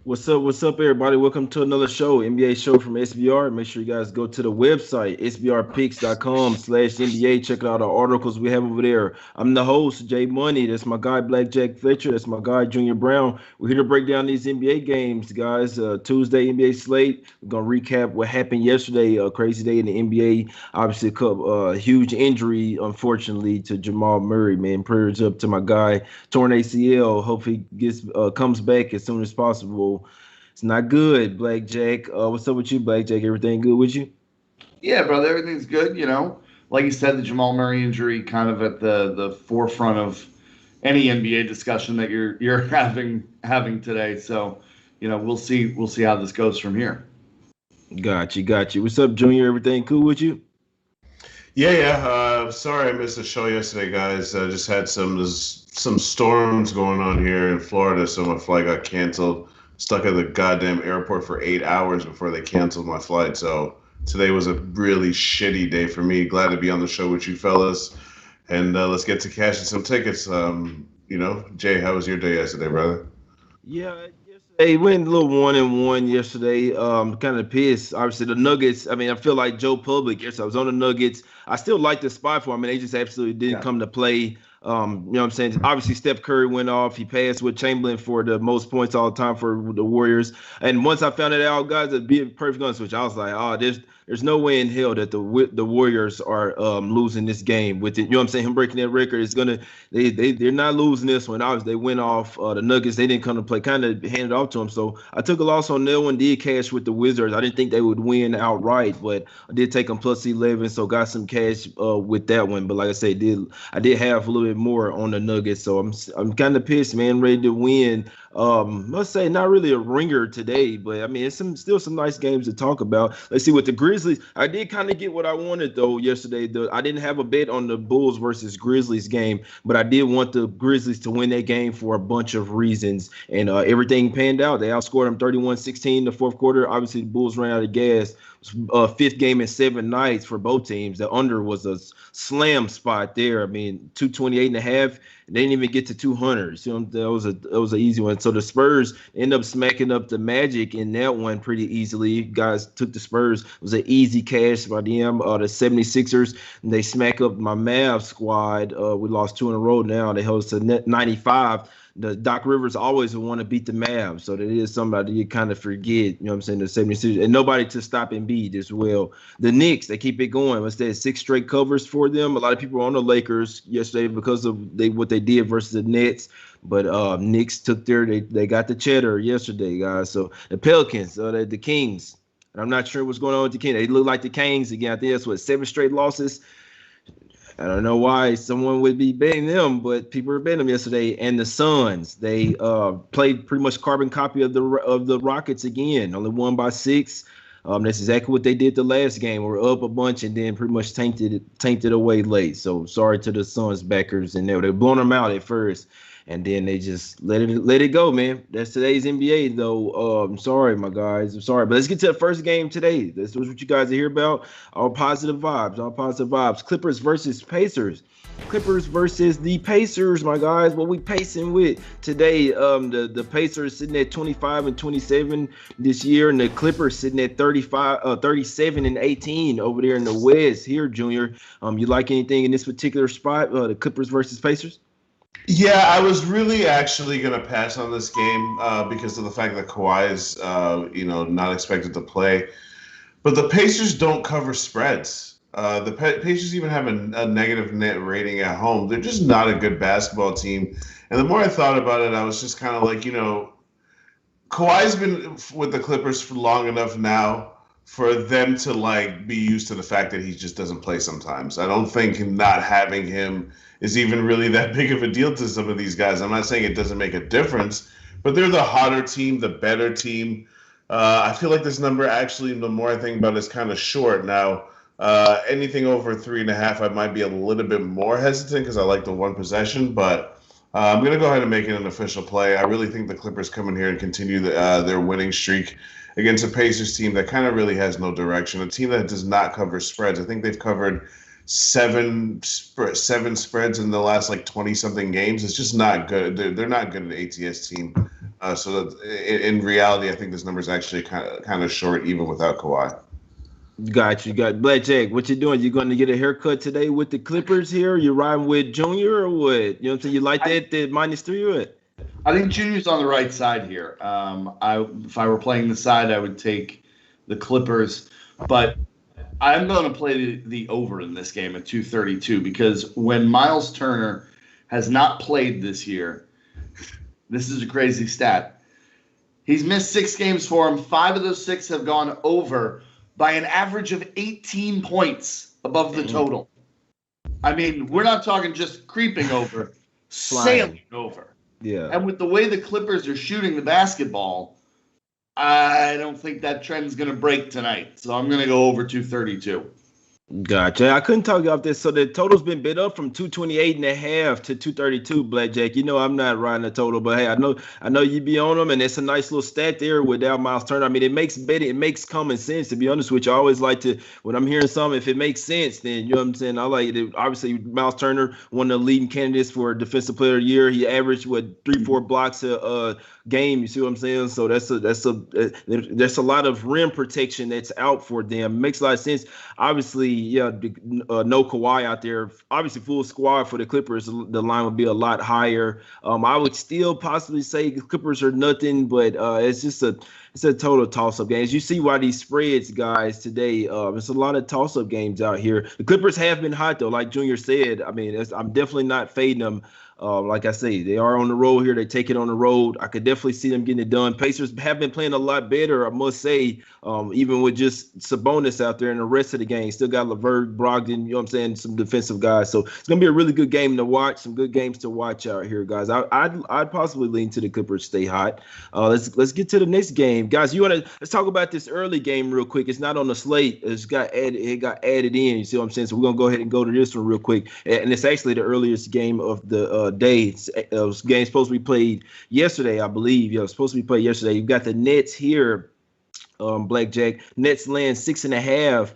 What's up, everybody? Welcome to another show, NBA show from SBR. Make sure you guys go to the website, sbrpicks.com/NBA. Check out our articles we have over there. I'm the host, Jay Money. That's my guy, Blackjack Fletcher. That's my guy, Junior Browne. We're here to break down these NBA games, guys. Tuesday NBA slate. We're gonna recap what happened yesterday. A crazy day in the NBA. Obviously, huge injury, unfortunately, to Jamal Murray. Man, prayers up to my guy. Torn ACL. Hope he gets comes back as soon as possible. It's not good, Blackjack. What's up with you, Blackjack? Everything good with you? Yeah, brother, everything's good. Like you said, the Jamal Murray injury kind of at the forefront of any NBA discussion that you're having today. So, we'll see how this goes from here. Got you. What's up, Junior? Everything cool with you? Yeah. Sorry I missed the show yesterday, guys. I just had some storms going on here in Florida, so my flight got canceled. Stuck at the goddamn airport for 8 hours before they canceled my flight. So today was a really shitty day for me. Glad to be on the show with you fellas, and let's get to cashing some tickets. Jay, how was your day yesterday, brother? Yeah, yesterday went a little 1-1 yesterday. Kind of pissed. Obviously, the Nuggets. I mean, I feel like Joe Public. Yes, I was on the Nuggets. I still like the spot for them. I mean, they just absolutely didn't Yeah. come to play. You know what I'm saying? Obviously, Steph Curry went off. He passed with Chamberlain for the most points all the time for the Warriors. And once I found it out, guys, to be perfect honest with you, I was like, oh, there's no way in hell that the Warriors are losing this game with it. You know what I'm saying? Him breaking that record is gonna they're not losing this one. Obviously, they went off the Nuggets. They didn't come to play. Kind of handed off to them. So I took a loss on that one. Did cash with the Wizards. I didn't think they would win outright, but I did take them plus 11. So got some cash with that one. But like I said, I did have a little bit more on the Nuggets. So I'm kind of pissed, man. Ready to win. Must say not really a ringer today, but I mean it's still some nice games to talk about. Let's see what the Grizzlies. I did kind of get what I wanted though yesterday. I didn't have a bet on the Bulls versus Grizzlies game, but I did want the Grizzlies to win that game for a bunch of reasons, and everything panned out. They outscored them 31-16 the fourth quarter. Obviously, the Bulls ran out of gas. Fifth game in 7 nights for both teams. The under was a slam spot there. I mean, 228 and a half. They didn't even get to 200. You know, that was an easy one. So the Spurs end up smacking up the Magic in that one pretty easily. Guys took the Spurs. It was an easy cash by them. The 76ers, and they smack up my Mavs squad. We lost two in a row now. They held us to 95. The Doc Rivers always would want to beat the Mavs, so that is somebody you kind of forget. You know what I'm saying? The 76ers, and nobody to stop Embiid as well. The Knicks, they keep it going. What's that? 6 straight covers for them. A lot of people were on the Lakers yesterday because of what they did versus the Nets. But Knicks took they got the cheddar yesterday, guys. So the Pelicans, the Kings. And I'm not sure what's going on with the Kings. They look like the Kings again. I think that's what 7 straight losses. I don't know why someone would be betting them, but people were betting them yesterday. And the Suns, they played pretty much carbon copy of the Rockets again. Only won by 6. That's exactly what they did the last game. We're up a bunch and then pretty much tainted away late. So sorry to the Suns backers, and they blown them out at first, and then they just let it go, man. That's today's NBA, though. I'm sorry, my guys. I'm sorry, but let's get to the first game today. This was what you guys are here about. All positive vibes. All positive vibes. Clippers versus Pacers. Clippers versus the Pacers, my guys. What we pacing with today? The Pacers sitting at 25 and 27 this year, and the Clippers sitting at 37 and 18 over there in the West. Here, Junior. You like anything in this particular spot? The Clippers versus Pacers. Yeah, I was really actually going to pass on this game because of the fact that Kawhi is, not expected to play. But the Pacers don't cover spreads. The Pacers even have a negative net rating at home. They're just not a good basketball team. And the more I thought about it, I was just kind of like, Kawhi's been with the Clippers for long enough now for them to be used to the fact that he just doesn't play sometimes. I don't think not having him is even really that big of a deal to some of these guys. I'm not saying it doesn't make a difference, but they're the hotter team, the better team. I feel like this number actually, the more I think about it, is kind of short. Now, anything over 3.5, I might be a little bit more hesitant because I like the one possession, but I'm going to go ahead and make it an official play. I really think the Clippers come in here and continue their winning streak against a Pacers team that kind of really has no direction, a team that does not cover spreads. I think they've covered seven spreads in the last like 20 something games. It's just not good. They're not good at ATS team. So that in reality, I think this number is actually kind of short even without Kawhi. Got you. Got Blackjack. What you doing? You going to get a haircut today with the Clippers here? You riding with Junior or what? You know what I'm saying? You like that -3 or what? I think Junior's on the right side here. If I were playing the side, I would take the Clippers, but I'm going to play the over in this game at 232 because when Miles Turner has not played this year, this is a crazy stat. He's missed 6 games for him. 5 of those 6 have gone over by an average of 18 points above the total. I mean, we're not talking just creeping over, sailing over. Yeah. And with the way the Clippers are shooting the basketball, I don't think that trend's going to break tonight. So I'm going to go over 232. Gotcha. I couldn't talk you off this. So the total's been bid up from 228.5 to 232, Blackjack. You know I'm not riding the total, but hey, I know you be on them, and it's a nice little stat there without Miles Turner. I mean, it makes common sense, to be honest with you. I always like to, when I'm hearing something, if it makes sense, then you know what I'm saying. I like it. Obviously, Miles Turner, one of the leading candidates for Defensive Player of the Year. He averaged 3-4 blocks a game. You see what I'm saying? So there's a lot of rim protection that's out for them. It makes a lot of sense. Obviously, yeah, no Kawhi out there. Obviously, full squad for the Clippers, the line would be a lot higher. I would still possibly say the Clippers are nothing, but it's a total toss-up game. As you see why these spreads, guys, today, it's a lot of toss-up games out here. The Clippers have been hot, though, like Junior said. I mean, I'm definitely not fading them. Like I say, they are on the road here. They take it on the road. I could definitely see them getting it done. Pacers have been playing a lot better, I must say, even with just Sabonis out there and the rest of the game. Still got LeVert, Brogdon, you know what I'm saying, some defensive guys. So it's going to be a really good game to watch, some good games to watch out here, guys. I'd possibly lean to the Clippers stay hot. Let's get to the next game. Guys, let's talk about this early game real quick. It's not on the slate. It got added in. You see what I'm saying? So we're going to go ahead and go to this one real quick. And it's actually the earliest game of the day. This game's supposed to be played yesterday, I believe. Yeah, it's supposed to be played yesterday. You've got the Nets here, Blackjack. Nets laying 6.5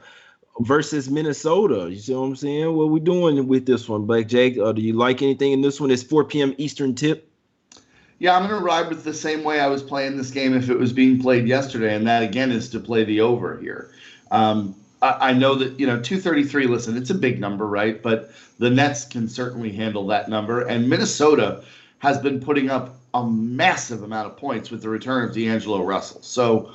versus Minnesota. You see what I'm saying? What we doing with this one, Blackjack? Do you like anything in this one? It's 4 p.m. Eastern tip. Yeah, I'm going to ride with the same way I was playing this game if it was being played yesterday, and that, again, is to play the over here. I know that, 233, listen, it's a big number, right? But the Nets can certainly handle that number. And Minnesota has been putting up a massive amount of points with the return of D'Angelo Russell. So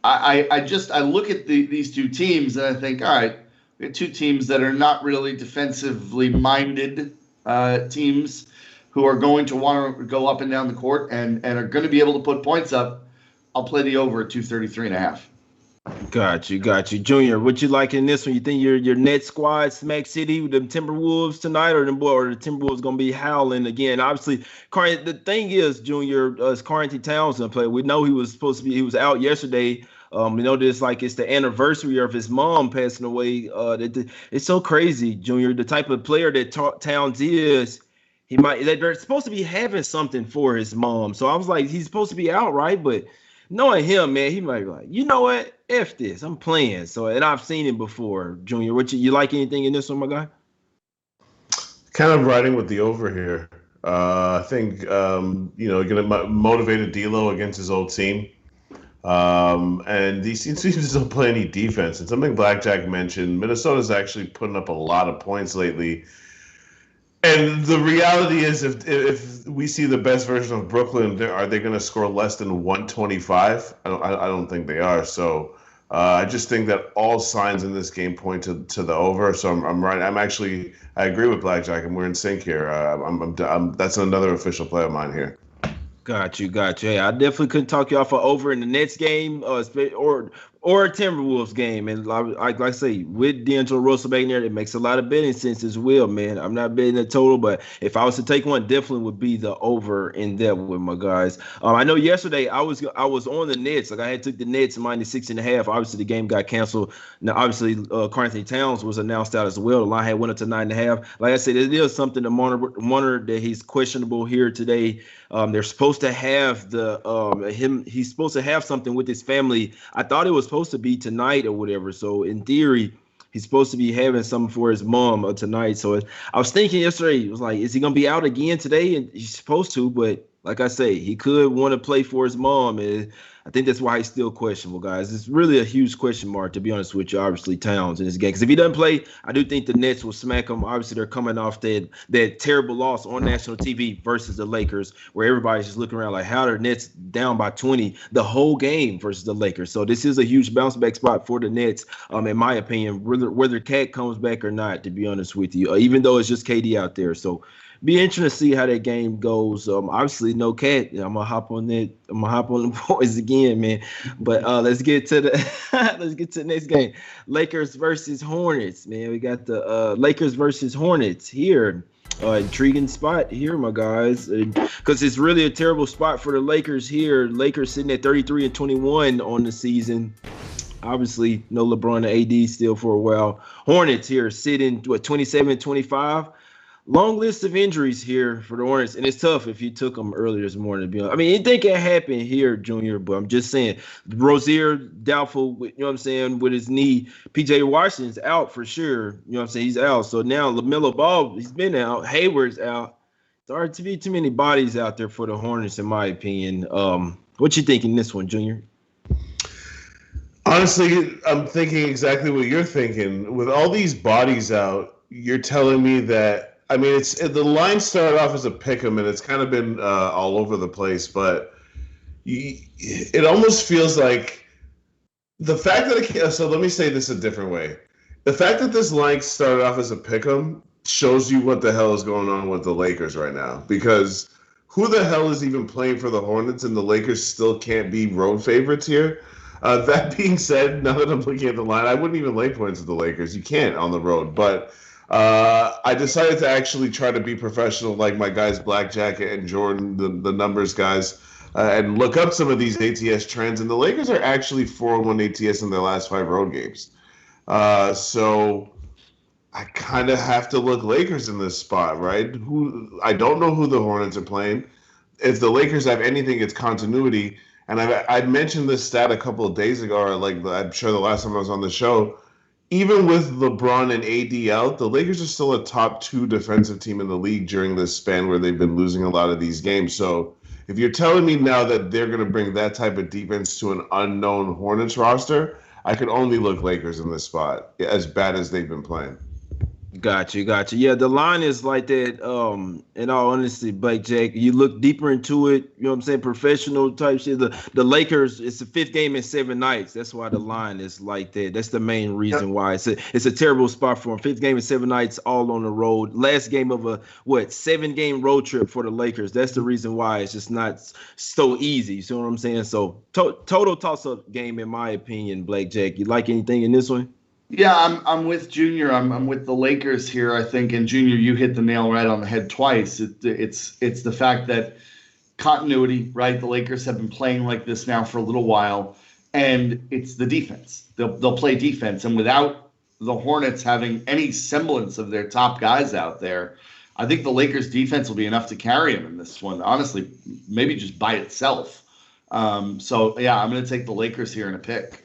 I look at these two teams and I think, all right, we have two teams that are not really defensively minded teams who are going to want to go up and down the court and are going to be able to put points up. I'll play the over at 233.5. Got you. Junior, what you like in this one? You think your net squad smack city with the Timberwolves tonight, or the Timberwolves going to be howling again? Obviously, the thing is, Junior, Karl-Anthony Towns going to play. We know he was out yesterday. We know this, like, it's the anniversary of his mom passing away. It's so crazy, Junior. The type of player that Towns is, they're supposed to be having something for his mom. So I was like, he's supposed to be out, right? But knowing him, man, he might be like, you know what? F this. I'm playing. So, and I've seen him before. Junior, what you like anything in this one, my guy? Kind of riding with the over here. I think, going to motivate a D'Lo against his old team. And he seems to don't play any defense. And something Blackjack mentioned, Minnesota's actually putting up a lot of points lately. And the reality is, if we see the best version of Brooklyn, are they going to score less than 125? I don't think they are. So I just think that all signs in this game point to the over. So I'm right. I agree with Blackjack, and we're in sync here. That's another official play of mine here. Got you. Hey, I definitely couldn't talk you off for over in the Nets game or a Timberwolves game. And like I say, with D'Angelo Russell back there, it makes a lot of betting sense as well, man. I'm not betting the total, but if I was to take one, definitely would be the over in that with my guys. I know yesterday I was on the Nets. Like I had took the Nets -6.5. Obviously the game got canceled. Now obviously Karl-Anthony Towns was announced out as well. The line had went up to 9.5. Like I said, it is something to monitor that he's questionable here today. They're supposed to have he's supposed to have something with his family. I thought it was supposed to be tonight or whatever. So in theory, He's supposed to be having something for his mom tonight. So I was thinking yesterday, it was like, is he gonna be out again today? And he's supposed to, but like I say, he could want to play for his mom, and I think that's why he's still questionable, guys. It's really a huge question mark, to be honest with you. Obviously, Towns in this game, because if he doesn't play, I do think the Nets will smack him. Obviously, they're coming off that terrible loss on national TV versus the Lakers, where everybody's just looking around like, how are the Nets down by 20 the whole game versus the Lakers? So this is a huge bounce back spot for the Nets, in my opinion, whether Cat comes back or not. To be honest with you, even though it's just KD out there, so. Be interesting to see how that game goes. Obviously, no Cat. I'm gonna hop on that. I'm gonna hop on the boys again, man. But let's get to the next game. Lakers versus Hornets, man. We got the Lakers versus Hornets here. Intriguing spot here, my guys, because it's really a terrible spot for the Lakers here. Lakers sitting at 33-21 on the season. Obviously, no LeBron and AD still for a while. Hornets here sitting 27-25. Long list of injuries here for the Hornets, and it's tough if you took them earlier this morning. To be honest. I mean, anything can happen here, Junior, but I'm just saying. Rozier, doubtful, you know what I'm saying, with his knee. P.J. Washington's out for sure. You know what I'm saying? He's out. So now LaMelo Ball, he's been out. Hayward's out. It's hard to be too many bodies out there for the Hornets, in my opinion. What you thinking this one, Junior? Honestly, I'm thinking exactly what you're thinking. With all these bodies out, you're telling me that I mean, the line started off as a pick'em, and it's kind of been all over the place. But it almost feels like the fact that so let me say this a different way. The fact that this line started off as a pick'em shows you what the hell is going on with the Lakers right now. Because who the hell is even playing for the Hornets, and the Lakers still can't be road favorites here? That being said, now that I'm looking at the line, I wouldn't even lay points at the Lakers. You can't on the road, but. I decided to actually try to be professional, like my guys Blackjack and Jordan, the numbers guys, and look up some of these ATS trends. And the Lakers are actually 4-1 ATS in their last 5 road games. So I kind of have to look Lakers in this spot, right? I don't know who the Hornets are playing. If the Lakers have anything, it's continuity. And I mentioned this stat a couple of days ago, or like I'm sure the last time I was on the show. Even with LeBron and AD out, the Lakers are still a top 2 defensive team in the league during this span where they've been losing a lot of these games. So if you're telling me now that they're going to bring that type of defense to an unknown Hornets roster, I could only look Lakers in this spot, as bad as they've been playing. Got you. Yeah, the line is like that. In all honesty, Blackjack, you look deeper into it, you know what I'm saying, professional type shit. The Lakers, it's the 5th game in 7 nights. That's why the line is like that. That's the main reason why. It's a terrible spot for them. 5th game in 7 nights, all on the road. Last game of a 7-game road trip for the Lakers. That's the reason why it's just not so easy. You see what I'm saying? So total toss-up game in my opinion, Blackjack. You like anything in this one? Yeah, I'm with Junior. I'm with the Lakers here, I think. And Junior, you hit the nail right on the head twice. It's the fact that continuity, right? The Lakers have been playing like this now for a little while, and it's the defense. They'll play defense, and without the Hornets having any semblance of their top guys out there, I think the Lakers defense will be enough to carry them in this one. Honestly, maybe just by itself. So yeah, I'm going to take the Lakers here in a pick.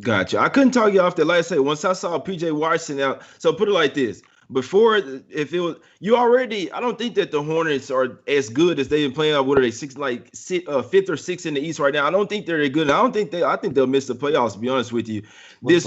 Gotcha. I couldn't talk you off that. Like I said, once I saw P.J. Washington out, so put it like this. Before, if it was you already, I don't think that the Hornets are as good as they've been playing. What are they, 5th or 6th in the East right now? I don't think they're good. I think they'll miss the playoffs. To be honest with you, it's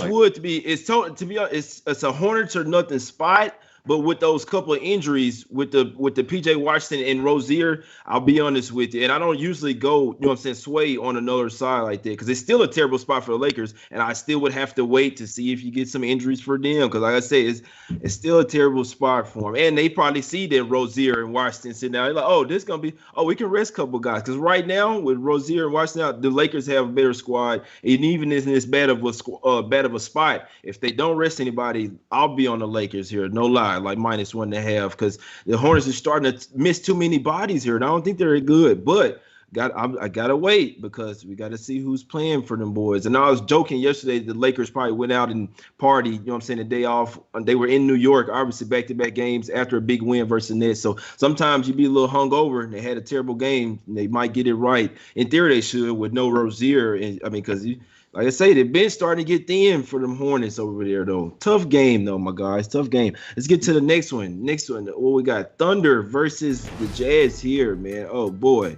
a Hornets or nothing spot. But with those couple of injuries, with the P.J. Washington and Rozier, I'll be honest with you. And I don't usually go, you know what I'm saying, sway on another side like that because it's still a terrible spot for the Lakers. And I still would have to wait to see if you get some injuries for them because, like I said, it's still a terrible spot for them. And they probably see that Rozier and Washington sitting down. They're like, oh, this is going to be – we can rest a couple guys. Because right now, with Rozier and Washington out, the Lakers have a better squad. And even in this bad of a spot, if they don't rest anybody, I'll be on the Lakers here. No lie. Like -1.5 because the Hornets are starting to miss too many bodies here, and I don't think they're good. But I gotta wait because we got to see who's playing for them boys. And I was joking yesterday. The Lakers probably went out and partied. You know what I'm saying? The day off, they were in New York, obviously back-to-back games after a big win versus the Nets. So sometimes you be a little hungover, and they had a terrible game. And they might get it right. In theory, they should with no Rozier. And I mean, because Like I say, the bench starting to get thin for them Hornets over there, though. Tough game, though, my guys. Tough game. Let's get to the next one. What we got? Thunder versus the Jazz here, man. Oh, boy.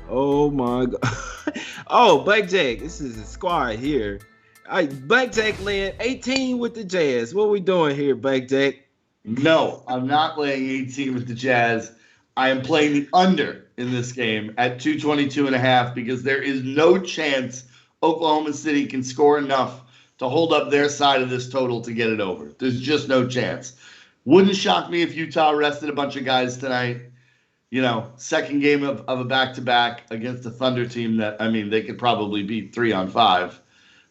Oh, my God. Oh, Blackjack. This is a squad here. Blackjack laying 18 with the Jazz. What are we doing here, Blackjack? No, I'm not laying 18 with the Jazz. I am playing the under in this game at 222.5 because there is no chance Oklahoma City can score enough to hold up their side of this total to get it over. There's just no chance. Wouldn't shock me if Utah rested a bunch of guys tonight. You know, second game of a back-to-back against a Thunder team that, I mean, they could probably beat 3-on-5.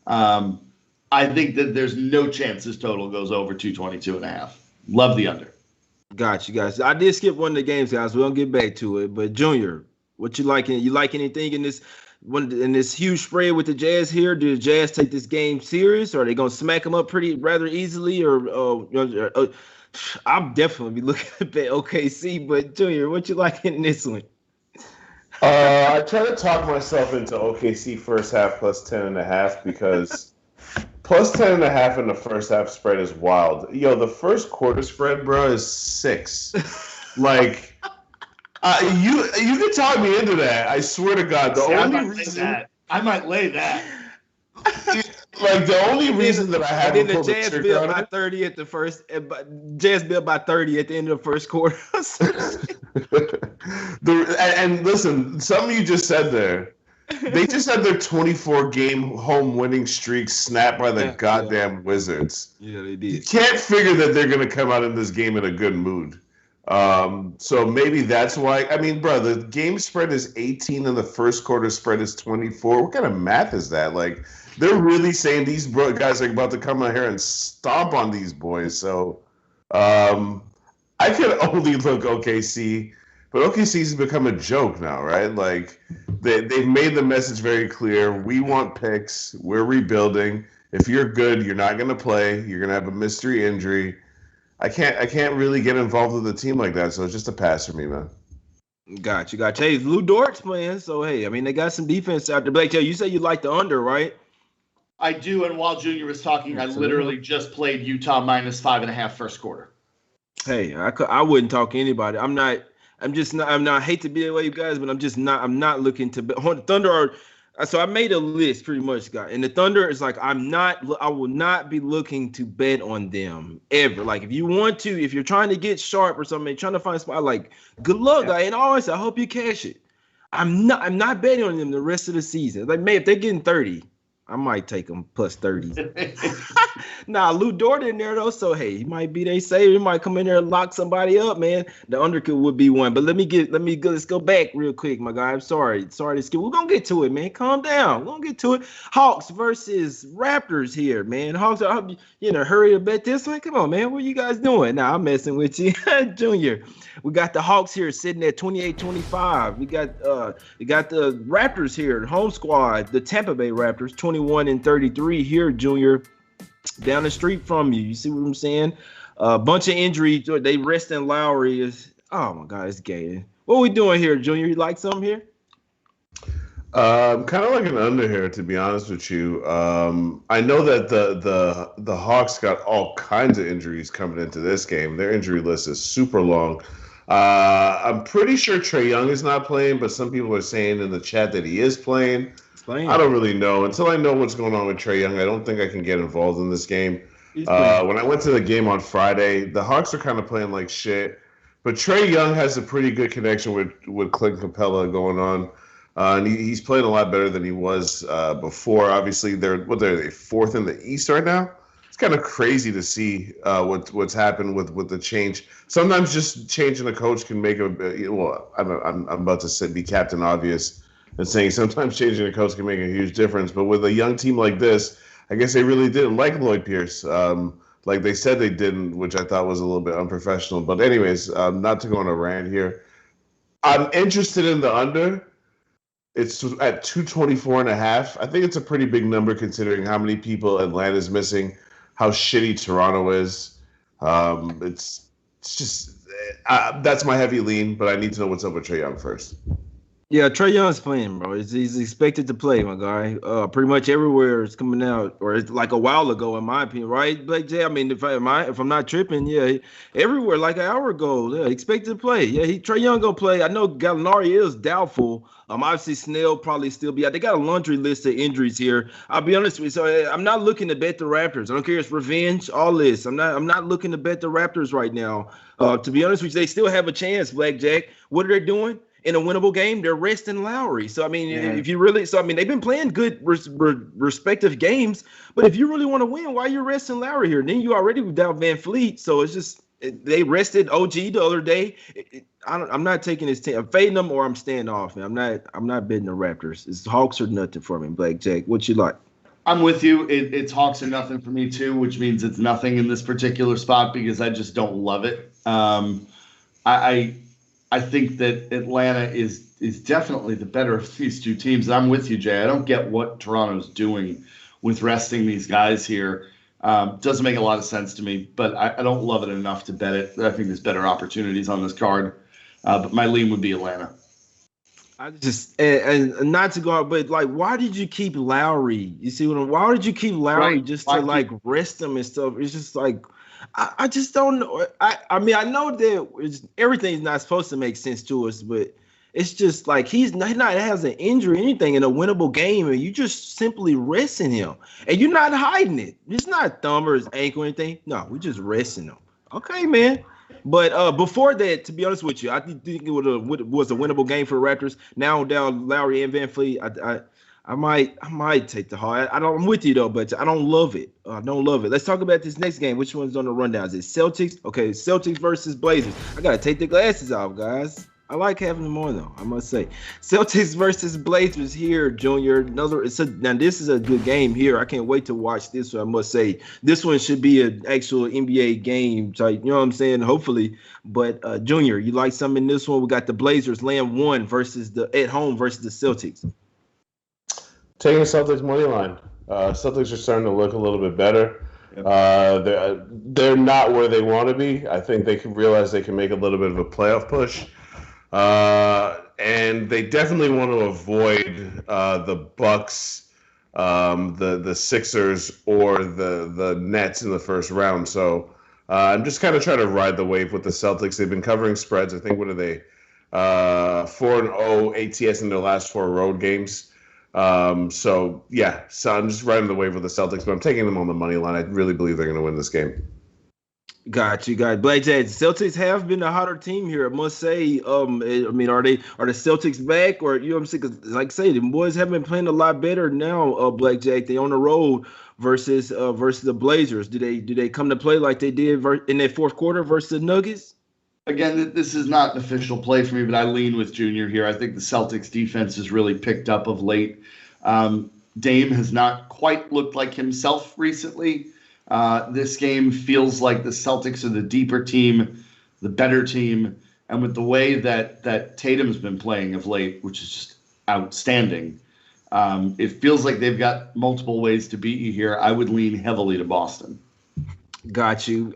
I think that there's no chance this total goes over 222.5. Love the under. Got you guys. I did skip one of the games, guys. We'll get back to it. But Junior, what you liking? You like anything in this huge spread with the Jazz here? Do the Jazz take this game serious, or are they gonna smack them up rather easily? I'll definitely be looking at OKC. But Junior, what you liking in this one? I try to talk myself into OKC first half plus 10.5 because plus 10.5 in the first half spread is wild. Yo, the first quarter spread, bro, is 6. Like, you can talk me into that. I swear to God, I might lay that. Like the only reason that I have and then the Jazz built by 30 at the first. Jazz built by 30 at the end of the first quarter. And listen, something you just said there. They just had their 24-game home winning streak snapped by the goddamn Wizards. Yeah, they did. You can't figure that they're going to come out in this game in a good mood. So maybe that's why. I mean, bro, the game spread is 18 and the first quarter spread is 24. What kind of math is that? Like, they're really saying these guys are about to come out here and stomp on these boys. So I could only look OKC. But OKC's become a joke now, right? Like, they've made the message very clear. We want picks. We're rebuilding. If you're good, you're not going to play. You're going to have a mystery injury. I can't really get involved with a team like that, so it's just a pass for me, man. Got you. Hey, Lou Dort's playing, so hey, I mean, they got some defense out there. Blake, you say you like the under, right? I do, and while Junior was talking, I literally just played Utah minus 5.5 first quarter. Hey, I wouldn't talk to anybody. I'm not. I hate to be that way, you guys, but I'm not looking to bet. Thunder so I made a list pretty much, guys. And the Thunder is like, I will not be looking to bet on them ever. Like, if you're trying to get sharp or something, trying to find a spot, like, good luck, guy. And always, I hope you cash it. I'm not betting on them the rest of the season. Like, man, if they're getting 30, I might take them plus 30. Nah, Lou Dort in there though, so hey, he might be they say he might come in there and lock somebody up, man. The undercut would be one, but let's go back real quick, my guy. I'm sorry to skip. We're gonna get to it, man. Calm down. We're gonna get to it. Hawks versus Raptors here, man. Hawks, I hope you in a hurry to bet this one. Come on, man. What are you guys doing? Nah, I'm messing with you, Junior. We got the Hawks here sitting at 28-25. We got the Raptors here, the home squad, the Tampa Bay Raptors, 21-33 here, Junior. Down the street from you. You see what I'm saying? A bunch of injuries. They resting Lowry. Oh my God, it's gay. What are we doing here, Junior? You like something here? Kind of like an under here, to be honest with you. I know that the Hawks got all kinds of injuries coming into this game. Their injury list is super long. I'm pretty sure Trae Young is not playing, but some people are saying in the chat that he is playing. I don't really know. Until I know what's going on with Trae Young, I don't think I can get involved in this game. When I went to the game on Friday, the Hawks are kind of playing like shit. But Trae Young has a pretty good connection with Clint Capella going on. And he's playing a lot better than he was before. Obviously, they're fourth in the East right now. It's kind of crazy to see what's happened with the change. Sometimes just changing a coach can make I'm about to be Captain Obvious and saying sometimes changing a coach can make a huge difference. But with a young team like this, I guess they really didn't like Lloyd Pierce. Like they said they didn't, which I thought was a little bit unprofessional. But anyways, not to go on a rant here. I'm interested in the under. It's at 224.5. I think it's a pretty big number considering how many people Atlanta's missing, how shitty Toronto is. It's just that's my heavy lean, but I need to know what's up with Trae Young first. Yeah, Trey Young's playing, bro. He's expected to play, my guy. Pretty much everywhere it's coming out, or it's like a while ago, in my opinion, right? Blake J. I mean, if I'm not tripping, yeah, everywhere like an hour ago, yeah, expected to play. Yeah, Trey Young gonna play. I know Gallinari is doubtful. Obviously Snell probably still be out. They got a laundry list of injuries here. I'll be honest with you. So I'm not looking to bet the Raptors. I don't care if it's revenge, all this. I'm not looking to bet the Raptors right now. To be honest with you, they still have a chance, Blackjack. What are they doing? In a winnable game, they're resting Lowry. So I mean, if you really, so I mean, they've been playing good respective games. But if you really want to win, why are you resting Lowry here? Then you already without Van Fleet, so it's just they rested OG the other day. I'm not taking his team. I'm fading them or I'm staying off, man. I'm not betting the Raptors. It's Hawks or nothing for me, Blackjack. What you like? I'm with you. It's Hawks and nothing for me too, which means it's nothing in this particular spot because I just don't love it. I think that Atlanta is definitely the better of these two teams. I'm with you, Jay. I don't get what Toronto's doing with resting these guys here. Doesn't make a lot of sense to me, but I don't love it enough to bet it. I think there's better opportunities on this card. But my lean would be Atlanta. I just and not to go out, but like, why did you keep Lowry? You see what why did you keep Lowry just to like rest him and stuff? It's just like I just don't know. I mean, I know that everything's not supposed to make sense to us, but it's just like he's not has an injury, anything in a winnable game, and you just simply resting him, and you're not hiding it. It's not thumb or his ankle or anything. No, we're just resting him. Okay, man. But before that, to be honest with you, I think it was a winnable game for the Raptors. Now down Lowry and Van Fleet, I might take the Hawks. I'm with you though, but I don't love it. I don't love it. Let's talk about this next game. Which one's on the rundown? Is it Celtics? Okay, Celtics versus Blazers. I gotta take the glasses off, guys. I like having them on though, I must say. Celtics versus Blazers here, Junior. Now this is a good game here. I can't wait to watch this one. I must say this one should be an actual NBA game type. You know what I'm saying? Hopefully. But Junior, you like something in this one? We got the Blazers laying one versus at home versus the Celtics. Taking the Celtics money line. Celtics are starting to look a little bit better. They're not where they want to be. I think they can realize they can make a little bit of a playoff push. And they definitely want to avoid the Bucks, the Sixers, or the Nets in the first round. So I'm just kind of trying to ride the wave with the Celtics. They've been covering spreads. I think, what are they? 4-0 ATS in their last 4 road games. So I'm just riding the wave with the Celtics, but I'm taking them on the money line. I really believe they're going to win this game. Got you, guys. Blackjack, Celtics have been a hotter team here, I must say. I mean, are the Celtics back, or you know what I'm saying? 'Cause like I say, the boys have been playing a lot better now. Blackjack, they on the road versus the Blazers. Do they come to play like they did in that fourth quarter versus the Nuggets? Again, this is not an official play for me, but I lean with Junior here. I think the Celtics defense has really picked up of late. Dame has not quite looked like himself recently. This game feels like the Celtics are the deeper team, the better team, and with the way that Tatum's been playing of late, which is just outstanding, it feels like they've got multiple ways to beat you here. I would lean heavily to Boston. Got you.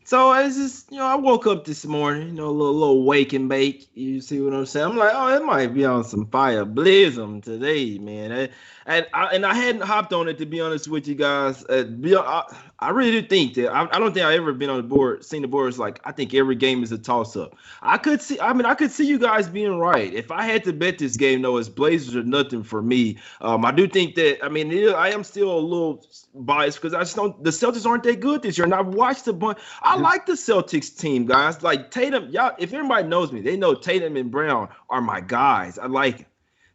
So it's just, I woke up this morning, a little wake and bake. You see what I'm saying? I'm like, it might be on some fire blizzum today, man. And I hadn't hopped on it, to be honest with you guys. I really do think that I don't think I've ever been on the board, seen the board. It's like I think every game is a toss up. I could see you guys being right. If I had to bet this game, though, it's Blazers or nothing for me. I do think that. I mean, I am still a little biased because I just don't. The Celtics aren't that good this year, and I've watched a bunch. I like the Celtics team, guys. Like Tatum, y'all. If everybody knows me, they know Tatum and Browne are my guys. I like them.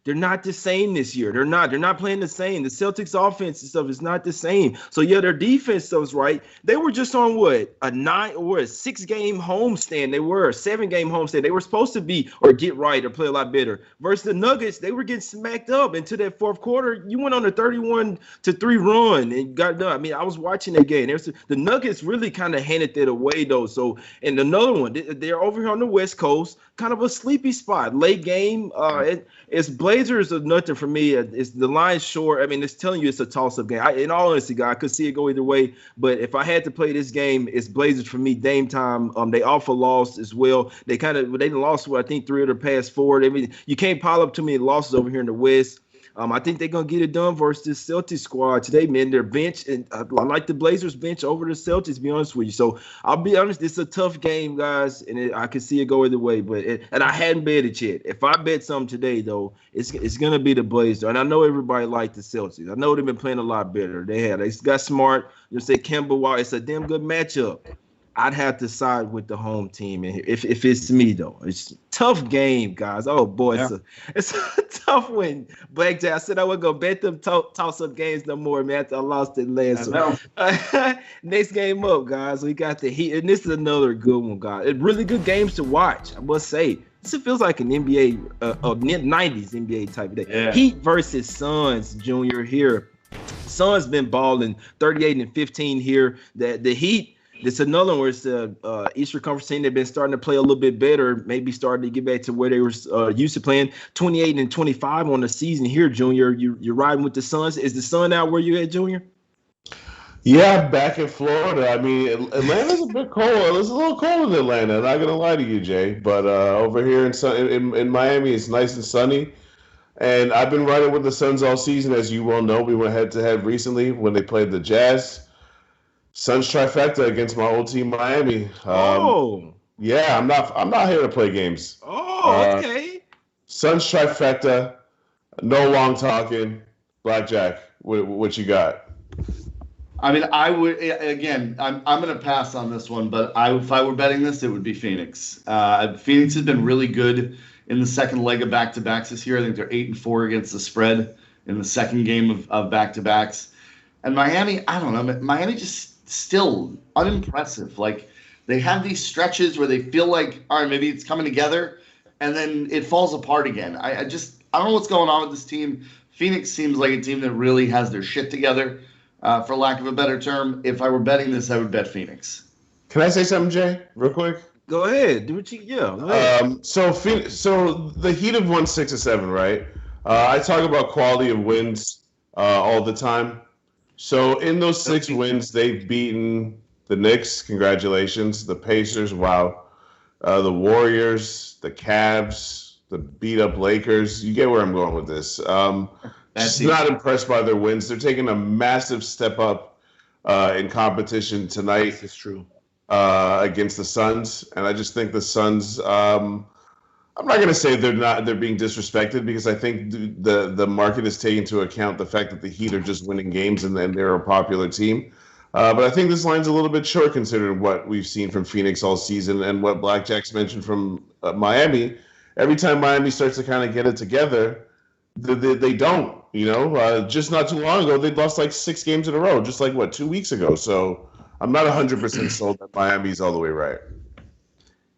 They're not the same this year. They're not playing the same. The Celtics offense and stuff is not the same. So yeah, their defense stuff's right. They were just on a 6-game homestand. They were a 7-game homestand. They were supposed to be or get right or play a lot better. Versus the Nuggets, they were getting smacked up into that fourth quarter. You went on a 31-3 run and got done. I mean, I was watching that game. The Nuggets really kind of handed that away though. So and another one, they're over here on the West Coast, kind of a sleepy spot. Late game, it's Blake. Blazers are nothing for me. It's the line short. I mean, it's telling you it's a toss-up game. In all honesty, guy, I could see it go either way. But if I had to play this game, it's Blazers for me. Dame time. They also lost as well. They lost, I think, 3 of their past 4. I mean, you can't pile up too many losses over here in the West. I think they're going to get it done versus this Celtics squad today, man. Their bench, and I like the Blazers bench over the Celtics, to be honest with you. So I'll be honest, it's a tough game, guys, and I can see it go either way. And I hadn't bet it yet. If I bet something today, though, it's going to be the Blazers. And I know everybody liked the Celtics. I know they've been playing a lot better. They got smart. You say Kemba Walker. It's a damn good matchup. I'd have to side with the home team if it's me, though. It's a tough game, guys. Oh, boy, yeah. It's a tough win. Blackjack, I said I wasn't going to bet them toss-up games no more, man, after I lost it last one. Next game up, guys, we got the Heat. And this is another good one, guys. It's really good games to watch, I must say. This feels like an NBA, 90s NBA type of day. Yeah. Heat versus Suns, Junior, here. Suns been balling 38-15 here. The Heat, it's another one where it's the Eastern Conference team. They've been starting to play a little bit better, maybe starting to get back to where they were used to playing. 28-25 on the season here, Junior. You're riding with the Suns. Is the sun out where you at, Junior? Yeah, back in Florida. I mean, Atlanta's a bit cold. It's a little cold in Atlanta. I'm not gonna lie to you, Jay. But over here in Miami, it's nice and sunny. And I've been riding with the Suns all season, as you well know. We went head-to-head recently when they played the Jazz. Suns trifecta against my old team, Miami. Yeah, I'm not here to play games. Oh, okay. Suns trifecta, no long talking. Blackjack, what you got? I mean, I would again. I'm going to pass on this one, but if I were betting this, it would be Phoenix. Phoenix has been really good in the second leg of back-to-backs this year. I think they're 8-4 against the spread in the second game of back-to-backs. And Miami, I don't know. Miami just still unimpressive. Like, they have these stretches where they feel like, all right, maybe it's coming together, and then it falls apart again. I don't know what's going on with this team. Phoenix seems like a team that really has their shit together, for lack of a better term. If I were betting this, I would bet Phoenix. Can I say something, Jay, real quick? Go ahead. Do what you go ahead. So the Heat have won 6 or 7, right? I talk about quality of wins all the time. So in those 6 wins, they've beaten the Knicks, congratulations, the Pacers, wow, the Warriors, the Cavs, the beat-up Lakers. You get where I'm going with this. Just not impressed by their wins. They're taking a massive step up in competition tonight. This is true. Against the Suns, and I just think the Suns. I'm not going to say they're being disrespected, because I think the market is taking into account the fact that the Heat are just winning games and then they're a popular team. But I think this line's a little bit short considering what we've seen from Phoenix all season and what Blackjack's mentioned from Miami. Every time Miami starts to kind of get it together, they don't. Just not too long ago, they'd lost like 6 games in a row, just like 2 weeks ago. So I'm not 100% sold that Miami's all the way right.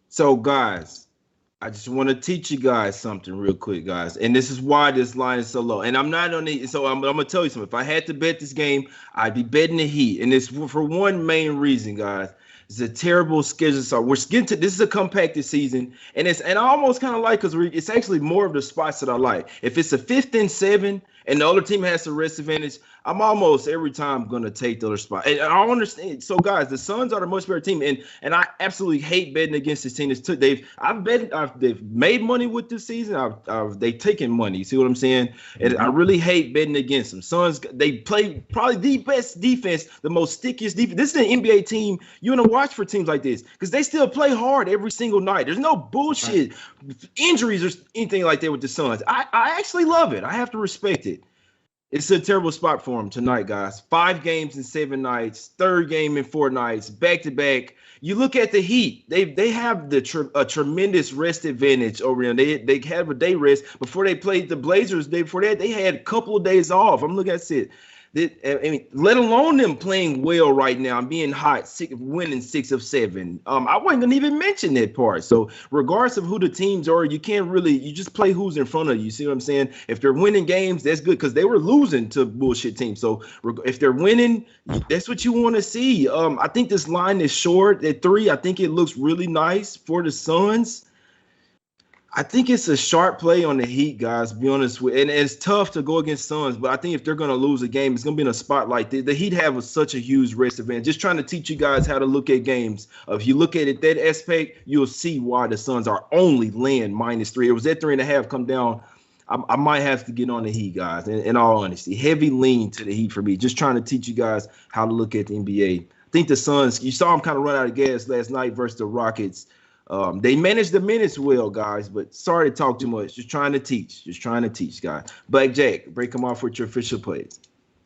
So, guys, I just want to teach you guys something real quick, guys. And this is why this line is so low. And I'm not on it. So I'm going to tell you something. If I had to bet this game, I'd be betting the Heat. And it's for one main reason, guys. It's a terrible schedule. So we're getting to this is a compacted season. And I almost kind of like, because it's actually more of the spots that I like. If it's a 5th and 7 and the other team has the rest advantage, I'm almost every time going to take the other spot. And I don't understand. So, guys, the Suns are the much better team, and I absolutely hate betting against this team. They've made money with this season. They've taken money. You see what I'm saying? And I really hate betting against them. Suns, they play probably the best defense, the most stickiest defense. This is an NBA team you want to watch for teams like this, because they still play hard every single night. There's no bullshit, injuries or anything like that with the Suns. I actually love it. I have to respect it. It's a terrible spot for them tonight, guys. 5 games in 7 nights, 3rd game in 4 nights, back-to-back. You look at the Heat. They have a tremendous rest advantage over them. They have a day rest. Before they played the Blazers, the day before that, they had a couple of days off. I'm looking at it. Let alone them playing well right now and being hot, winning 6 of 7. I wasn't gonna even mention that part. So regardless of who the teams are, you just play who's in front of you. See what I'm saying? If they're winning games, that's good, because they were losing to bullshit teams. So if they're winning, that's what you want to see. I think this line is short at 3. I think it looks really nice for the Suns. I think it's a sharp play on the Heat, guys. To be honest with, and it's tough to go against Suns, but I think if they're going to lose a game, it's going to be in a spotlight. The Heat have such a huge rest advantage. Just trying to teach you guys how to look at games. If you look at it that aspect, you'll see why the Suns are only laying -3. It was at 3.5, come down. I might have to get on the Heat, guys. In all honesty, heavy lean to the Heat for me. Just trying to teach you guys how to look at the NBA. I think the Suns. You saw them kind of run out of gas last night versus the Rockets. They managed the minutes well, guys, but sorry to talk too much. Just trying to teach. Just trying to teach, guys. Blackjack, break them off with your official plays.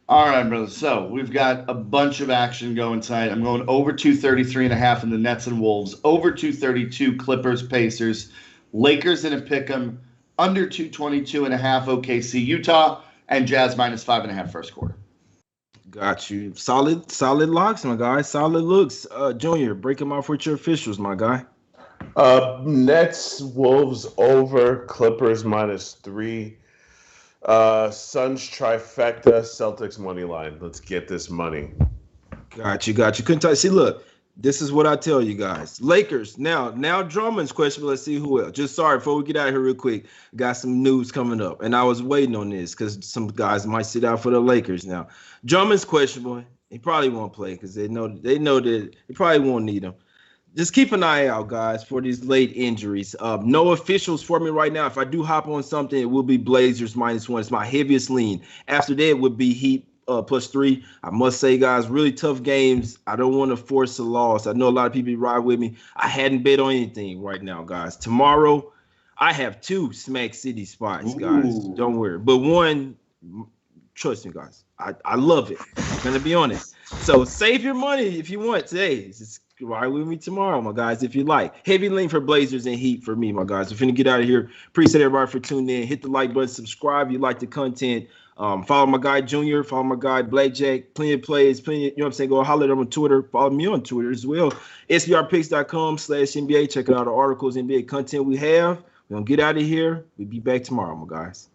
All right, brother. So we've got a bunch of action going tonight. I'm going over 233.5 in the Nets and Wolves, over 232 Clippers, Pacers, Lakers in a pick'em, under 222.5 OKC, Utah, and Jazz -5.5 first quarter. Got you. Solid locks, my guy. Solid looks. Junior, break them off with your officials, my guy. Nets, Wolves over, Clippers -3. Suns trifecta, Celtics money line. Let's get this money. Got you. Couldn't tell. See, look, this is what I tell you guys. Lakers. Now Drummond's question. Let's see who else. Just sorry, before we get out of here real quick, got some news coming up. And I was waiting on this because some guys might sit out for the Lakers now. Drummond's questionable. He probably won't play because they know that he probably won't need him. Just keep an eye out, guys, for these late injuries. No officials for me right now. If I do hop on something, it will be Blazers -1. It's my heaviest lean. After that, it would be Heat +3. I must say, guys, really tough games. I don't want to force a loss. I know a lot of people ride with me. I hadn't bet on anything right now, guys. Tomorrow, I have 2 Smack City spots, guys. Ooh. Don't worry. But one, trust me, guys, I love it. I'm going to be honest. So save your money if you want today. Just ride with me tomorrow, my guys, if you like. Heavy lean for Blazers and Heat for me, my guys. We're finna get out of here. Appreciate everybody for tuning in. Hit the like button, subscribe if you like the content. Follow my guy Junior, follow my guy Blackjack. Plenty of plays, you know what I'm saying? Go holler at them on Twitter. Follow me on Twitter as well. SBRpicks.com/NBA. Check out the articles, NBA content we have. We're gonna get out of here. We'll be back tomorrow, my guys.